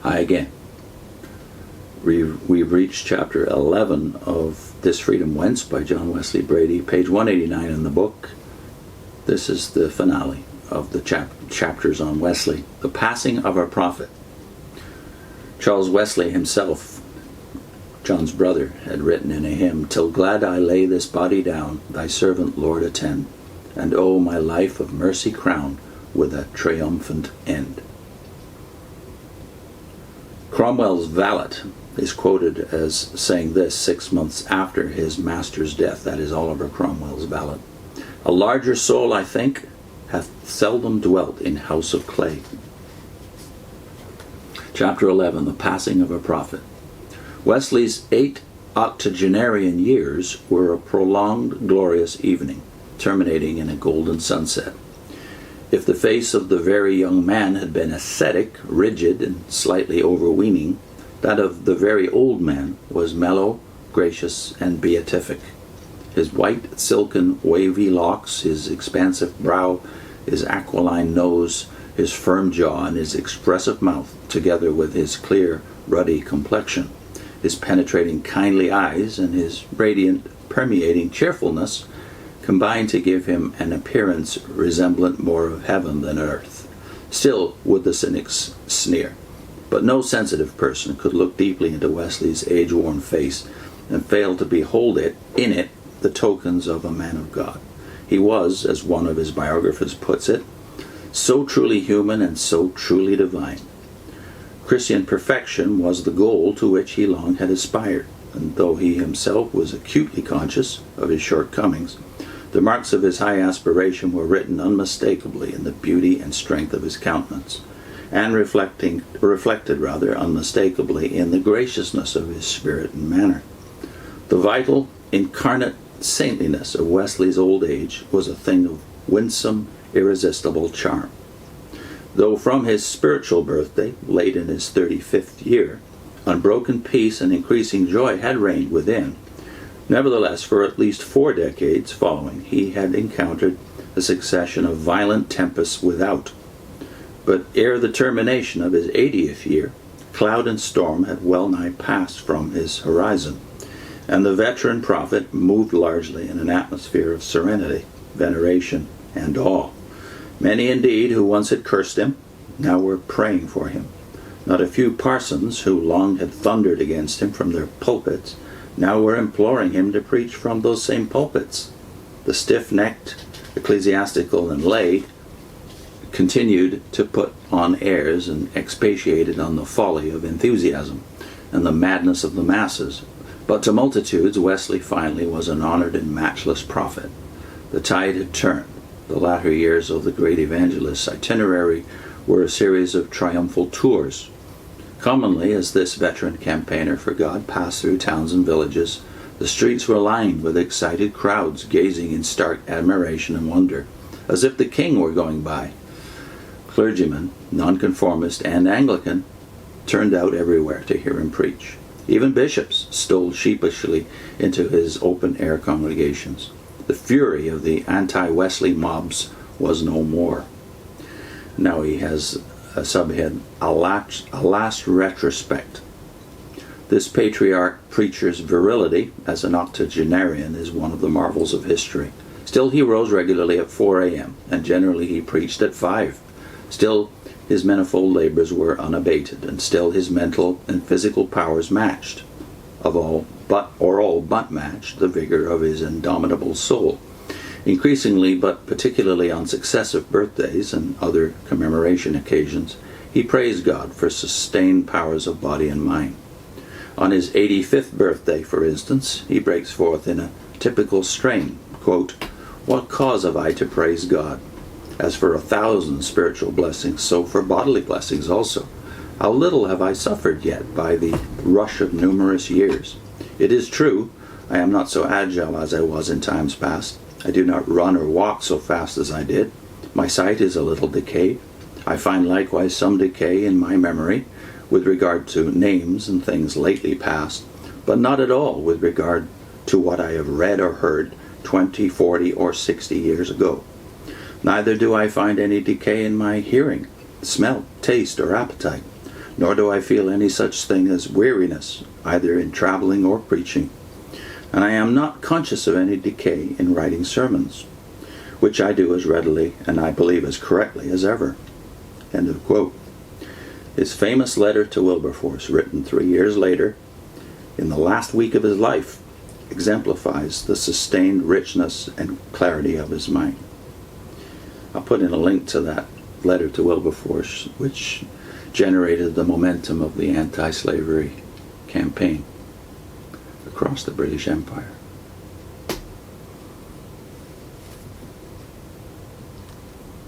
Hi again. We've reached chapter 11 of This Freedom Whence by John Wesley Bready, page 189 in the book. This is the finale of the chapters on Wesley, the passing of our prophet. Charles Wesley himself, John's brother, had written in a hymn, "Till glad I lay this body down, thy servant Lord attend, and oh, my life of mercy crown with a triumphant end." Cromwell's valet is quoted as saying this 6 months after his master's death. That is Oliver Cromwell's valet. "A larger soul, I think, hath seldom dwelt in house of clay." Chapter 11, the passing of a prophet. Wesley's 8 octogenarian years were a prolonged, glorious evening, terminating in a golden sunset. If the face of the very young man had been ascetic, rigid, and slightly overweening, that of the very old man was mellow, gracious, and beatific. His white, silken, wavy locks, his expansive brow, his aquiline nose, his firm jaw, and his expressive mouth, together with his clear, ruddy complexion, his penetrating, kindly eyes, and his radiant, permeating cheerfulness, combined to give him an appearance resemblant more of heaven than earth. Still, would the cynics sneer, but no sensitive person could look deeply into Wesley's age-worn face and fail to behold in it the tokens of a man of God. He was, as one of his biographers puts it, so truly human and so truly divine. Christian perfection was the goal to which he long had aspired, and though he himself was acutely conscious of his shortcomings, the marks of his high aspiration were written unmistakably in the beauty and strength of his countenance, and reflected unmistakably in the graciousness of his spirit and manner. The vital, incarnate saintliness of Wesley's old age was a thing of winsome, irresistible charm. Though from his spiritual birthday, late in his 35th year, unbroken peace and increasing joy had reigned within, nevertheless, for at least 4 decades following, he had encountered a succession of violent tempests without. But ere the termination of his 80th year, cloud and storm had well nigh passed from his horizon, and the veteran prophet moved largely in an atmosphere of serenity, veneration, and awe. Many indeed who once had cursed him now were praying for him. Not a few parsons who long had thundered against him from their pulpits now were imploring him to preach from those same pulpits. The stiff-necked ecclesiastical and lay continued to put on airs and expatiated on the folly of enthusiasm and the madness of the masses. But to multitudes, Wesley finally was an honored and matchless prophet. The tide had turned. The latter years of the great evangelist's itinerary were a series of triumphal tours. Commonly, as this veteran campaigner for God passed through towns and villages, the streets were lined with excited crowds gazing in stark admiration and wonder, as if the king were going by. Clergymen, nonconformist and Anglican, turned out everywhere to hear him preach. Even bishops stole sheepishly into his open-air congregations. The fury of the anti-Wesley mobs was no more. Now he has a subhead, a last retrospect. This patriarch preacher's virility as an octogenarian is one of the marvels of history. Still he rose regularly at 4 a.m., and generally he preached at 5. Still his manifold labors were unabated, and still his mental and physical powers matched, all but matched, the vigor of his indomitable soul. Increasingly, but particularly on successive birthdays and other commemoration occasions, he praised God for sustained powers of body and mind. On his 85th birthday, for instance, he breaks forth in a typical strain, quote, "What cause have I to praise God? As for 1,000 spiritual blessings, so for bodily blessings also. How little have I suffered yet by the rush of numerous years. It is true, I am not so agile as I was in times past. I do not run or walk so fast as I did. My sight is a little decayed. I find likewise some decay in my memory with regard to names and things lately past, but not at all with regard to what I have read or heard 20, 40, or 60 years ago. Neither do I find any decay in my hearing, smell, taste, or appetite, nor do I feel any such thing as weariness, either in traveling or preaching. And I am not conscious of any decay in writing sermons, which I do as readily and I believe as correctly as ever." End of quote. His famous letter to Wilberforce, written 3 years later, in the last week of his life, exemplifies the sustained richness and clarity of his mind. I'll put in a link to that letter to Wilberforce, which generated the momentum of the anti-slavery campaign across the British Empire.